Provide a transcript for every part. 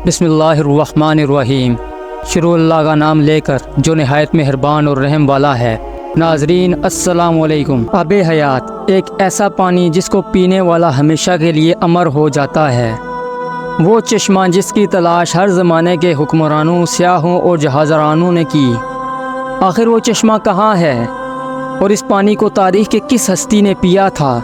بسم اللہ الرحمن الرحیم۔ شروع اللہ کا نام لے کر جو نہایت مہربان اور رحم والا ہے۔ ناظرین السلام علیکم۔ آب حیات ایک ایسا پانی جس کو پینے والا ہمیشہ کے لیے امر ہو جاتا ہے، وہ چشمہ جس کی تلاش ہر زمانے کے حکمرانوں، سیاحوں اور جہازرانوں نے کی۔ آخر وہ چشمہ کہاں ہے اور اس پانی کو تاریخ کے کس ہستی نے پیا تھا؟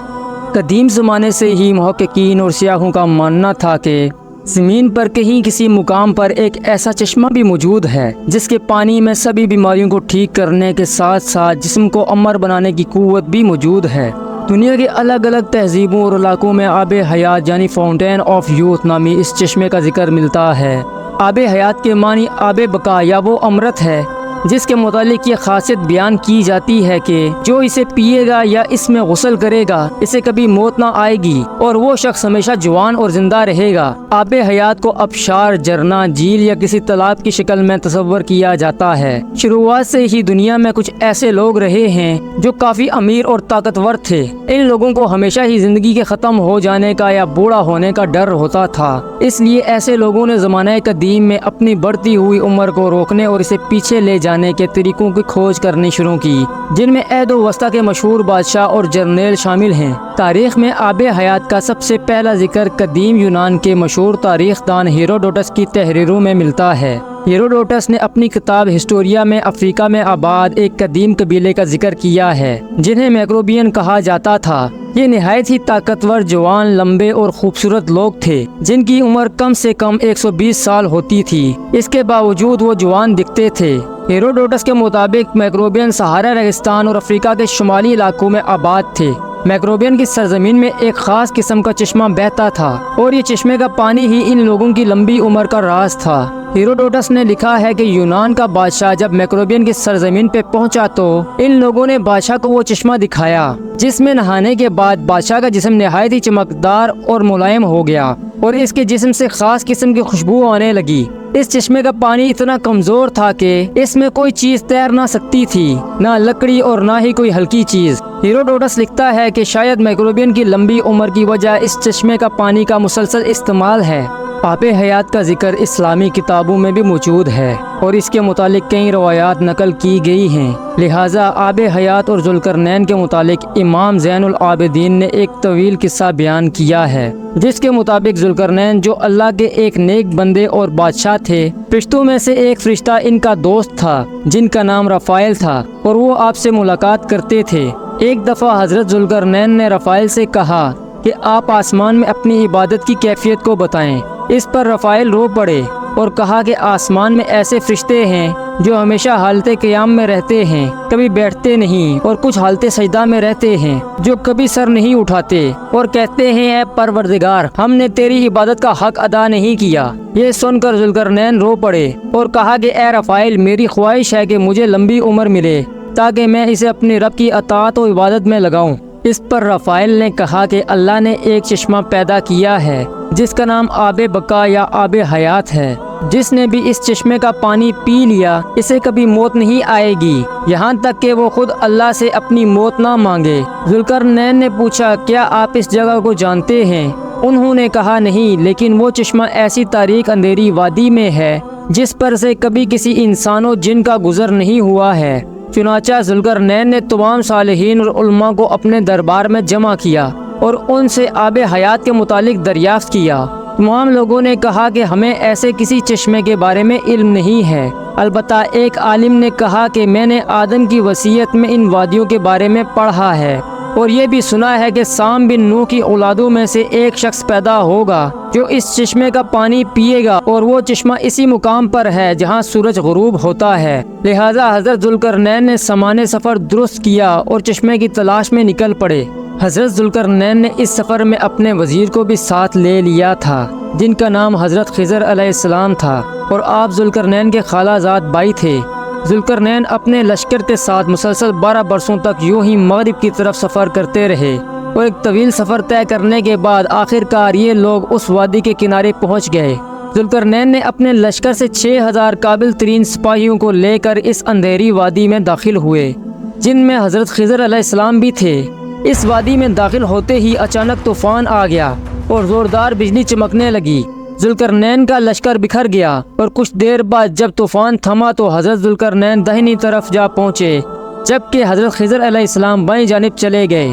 قدیم زمانے سے ہی محققین اور سیاحوں کا ماننا تھا کہ زمین پر کہیں کسی مقام پر ایک ایسا چشمہ بھی موجود ہے جس کے پانی میں سبھی بیماریوں کو ٹھیک کرنے کے ساتھ ساتھ جسم کو امر بنانے کی قوت بھی موجود ہے۔ دنیا کے الگ الگ تہذیبوں اور علاقوں میں آب حیات یعنی فاؤنٹین آف یوتھ نامی اس چشمے کا ذکر ملتا ہے۔ آب حیات کے معنی آب بقا یا وہ امرت ہے، جس کے متعلق یہ خاصیت بیان کی جاتی ہے کہ جو اسے پیے گا یا اس میں غسل کرے گا اسے کبھی موت نہ آئے گی اور وہ شخص ہمیشہ جوان اور زندہ رہے گا۔ آب حیات کو آبشار، جھرنا، جھیل یا کسی تالاب کی شکل میں تصور کیا جاتا ہے۔ شروعات سے ہی دنیا میں کچھ ایسے لوگ رہے ہیں جو کافی امیر اور طاقتور تھے۔ ان لوگوں کو ہمیشہ ہی زندگی کے ختم ہو جانے کا یا بوڑھا ہونے کا ڈر ہوتا تھا، اس لیے ایسے لوگوں نے زمانہ قدیم میں اپنی بڑھتی ہوئی عمر کو روکنے اور اسے پیچھے لے جانے کے طریقوں کی کھوج کرنی شروع کی، جن میں عہد و وسطیٰ کے مشہور بادشاہ اور جرنیل شامل ہیں۔ تاریخ میں آب حیات کا سب سے پہلا ذکر قدیم یونان کے مشہور تاریخ دان ہیروڈوٹس کی تحریروں میں ملتا ہے۔ ہیروڈوٹس نے اپنی کتاب ہسٹوریا میں افریقہ میں آباد ایک قدیم قبیلے کا ذکر کیا ہے جنہیں میکروبین کہا جاتا تھا۔ یہ نہایت ہی طاقتور، جوان، لمبے اور خوبصورت لوگ تھے جن کی عمر کم سے کم 120 سال ہوتی تھی۔ اس کے باوجود وہ جوان دکھتے تھے۔ ہیروڈوٹس کے مطابق میکروبین سہارا ریگستان اور افریقہ کے شمالی علاقوں میں آباد تھے۔ میکروبین کی سرزمین میں ایک خاص قسم کا چشمہ بہتا تھا اور یہ چشمے کا پانی ہی ان لوگوں کی لمبی عمر کا راز تھا۔ ہیروڈوٹس نے لکھا ہے کہ یونان کا بادشاہ جب میکروبین کی سرزمین پہ پہنچا تو ان لوگوں نے بادشاہ کو وہ چشمہ دکھایا جس میں نہانے کے بعد بادشاہ کا جسم نہایت ہی چمکدار اور ملائم ہو گیا اور اس کے جسم سے خاص قسم کی خوشبو آنے لگی۔ اس چشمے کا پانی اتنا کمزور تھا کہ اس میں کوئی چیز تیر نہ سکتی تھی، نہ لکڑی اور نہ ہی کوئی ہلکی چیز۔ ہیروڈوٹس لکھتا ہے کہ شاید میکروبین کی لمبی عمر کی وجہ اس چشمے کا پانی کا مسلسل استعمال ہے۔ آب حیات کا ذکر اسلامی کتابوں میں بھی موجود ہے اور اس کے متعلق کئی روایات نقل کی گئی ہیں، لہٰذا آب حیات اور ذوالقرنین کے متعلق امام زین العابدین نے ایک طویل قصہ بیان کیا ہے جس کے مطابق ذوالقرنین جو اللہ کے ایک نیک بندے اور بادشاہ تھے، فرشتوں میں سے ایک فرشتہ ان کا دوست تھا جن کا نام رفائل تھا اور وہ آپ سے ملاقات کرتے تھے۔ ایک دفعہ حضرت ذوالقرنین نے رفائل سے کہا کہ آپ آسمان میں اپنی عبادت کی کیفیت کو بتائیں۔ اس پر رفائل رو پڑے اور کہا کہ آسمان میں ایسے فرشتے ہیں جو ہمیشہ حالت قیام میں رہتے ہیں، کبھی بیٹھتے نہیں، اور کچھ حالت سجدہ میں رہتے ہیں جو کبھی سر نہیں اٹھاتے اور کہتے ہیں اے پروردگار، ہم نے تیری عبادت کا حق ادا نہیں کیا۔ یہ سن کر ذوالقرنین رو پڑے اور کہا کہ اے رفائل، میری خواہش ہے کہ مجھے لمبی عمر ملے تاکہ میں اسے اپنے رب کی اطاعت و عبادت میں لگاؤں۔ اس پر رفائل نے کہا کہ اللہ نے ایک چشمہ پیدا کیا ہے جس کا نام آب بقا یا آب حیات ہے۔ جس نے بھی اس چشمے کا پانی پی لیا اسے کبھی موت نہیں آئے گی یہاں تک کہ وہ خود اللہ سے اپنی موت نہ مانگے۔ ذوالقرنین نے پوچھا کیا آپ اس جگہ کو جانتے ہیں؟ انہوں نے کہا نہیں، لیکن وہ چشمہ ایسی تاریک اندھیری وادی میں ہے جس پر سے کبھی کسی انسان و جن کا گزر نہیں ہوا ہے۔ چنانچہ ذوالقرنین نے تمام صالحین اور علماء کو اپنے دربار میں جمع کیا اور ان سے آب حیات کے متعلق دریافت کیا۔ تمام لوگوں نے کہا کہ ہمیں ایسے کسی چشمے کے بارے میں علم نہیں ہے، البتہ ایک عالم نے کہا کہ میں نے آدم کی وصیت میں ان وادیوں کے بارے میں پڑھا ہے اور یہ بھی سنا ہے کہ سام بن نوح کی اولادوں میں سے ایک شخص پیدا ہوگا جو اس چشمے کا پانی پیے گا اور وہ چشمہ اسی مقام پر ہے جہاں سورج غروب ہوتا ہے۔ لہٰذا حضرت ذوالقرنین نے سامان سفر درست کیا اور چشمے کی تلاش میں نکل پڑے۔ حضرت ذوالقرنین نے اس سفر میں اپنے وزیر کو بھی ساتھ لے لیا تھا جن کا نام حضرت خضر علیہ السلام تھا اور آپ ذوالقرنین کے خالہ زاد بھائی تھے۔ ذوالقرنین اپنے لشکر کے ساتھ مسلسل 12 برسوں تک یوں ہی مغرب کی طرف سفر کرتے رہے اور ایک طویل سفر طے کرنے کے بعد آخر کار یہ لوگ اس وادی کے کنارے پہنچ گئے۔ ذوالقرنین نے اپنے لشکر سے 6000 قابل ترین سپاہیوں کو لے کر اس اندھیری وادی میں داخل ہوئے جن میں حضرت خضر علیہ السلام بھی تھے۔ اس وادی میں داخل ہوتے ہی اچانک طوفان آ گیا اور زوردار بجلی چمکنے لگی۔ ذوالقرنین کا لشکر بکھر گیا اور کچھ دیر بعد جب طوفان تھما تو حضرت ذوالقرنین داہنی طرف جا پہنچے، جبکہ حضرت خضر علیہ السلام بائیں جانب چلے گئے۔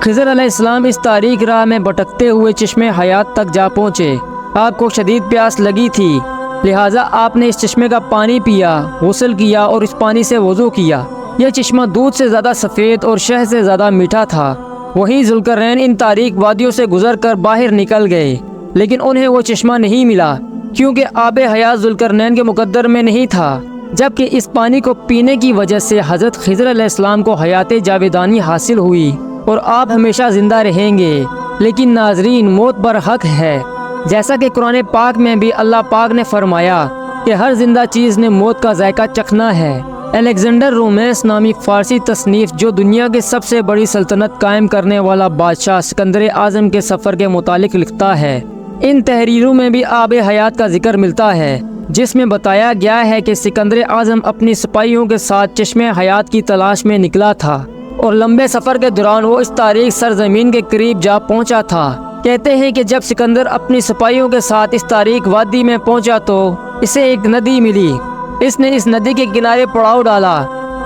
خضر علیہ السلام اس تاریک راہ میں بھٹکتے ہوئے چشمے حیات تک جا پہنچے۔ آپ کو شدید پیاس لگی تھی، لہٰذا آپ نے اس چشمے کا پانی پیا، غسل کیا اور اس پانی سے وضو کیا۔ یہ چشمہ دودھ سے زیادہ سفید اور شہد سے زیادہ میٹھا تھا۔ وہیں ذوالقرنین ان تاریک وادیوں سے گزر کر باہر نکل گئے، لیکن انہیں وہ چشمہ نہیں ملا، کیونکہ آب حیات ذوالقرنین کے مقدر میں نہیں تھا، جبکہ اس پانی کو پینے کی وجہ سے حضرت خضر علیہ السلام کو حیات جاویدانی حاصل ہوئی اور آپ ہمیشہ زندہ رہیں گے۔ لیکن ناظرین، موت برحق ہے، جیسا کہ قرآن پاک میں بھی اللہ پاک نے فرمایا کہ ہر زندہ چیز نے موت کا ذائقہ چکھنا ہے۔ الیگزینڈر رومینس نامی فارسی تصنیف جو دنیا کے سب سے بڑی سلطنت قائم کرنے والا بادشاہ سکندر اعظم کے سفر کے متعلق لکھتا ہے۔ ان تحریروں میں بھی آب حیات کا ذکر ملتا ہے، جس میں بتایا گیا ہے کہ سکندر اعظم اپنی سپاہیوں کے ساتھ چشمے حیات کی تلاش میں نکلا تھا اور لمبے سفر کے دوران وہ اس تاریک سرزمین کے قریب جا پہنچا تھا۔ کہتے ہیں کہ جب سکندر اپنی سپاہیوں کے ساتھ اس تاریک وادی میں پہنچا تو اسے ایک ندی ملی۔ اس نے اس ندی کے کنارے پڑاؤ ڈالا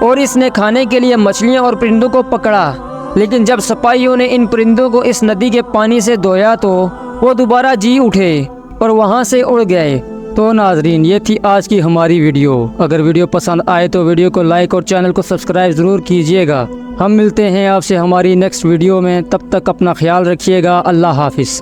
اور اس نے کھانے کے لیے مچھلیاں اور پرندوں کو پکڑا، لیکن جب سپاہیوں نے ان پرندوں کو اس ندی کے پانی سے دھویا تو وہ دوبارہ جی اٹھے اور وہاں سے اڑ گئے۔ تو ناظرین، یہ تھی آج کی ہماری ویڈیو۔ اگر ویڈیو پسند آئے تو ویڈیو کو لائک اور چینل کو سبسکرائب ضرور کیجیے گا۔ ہم ملتے ہیں آپ سے ہماری نیکسٹ ویڈیو میں، تب تک اپنا خیال رکھیے گا۔ اللہ حافظ۔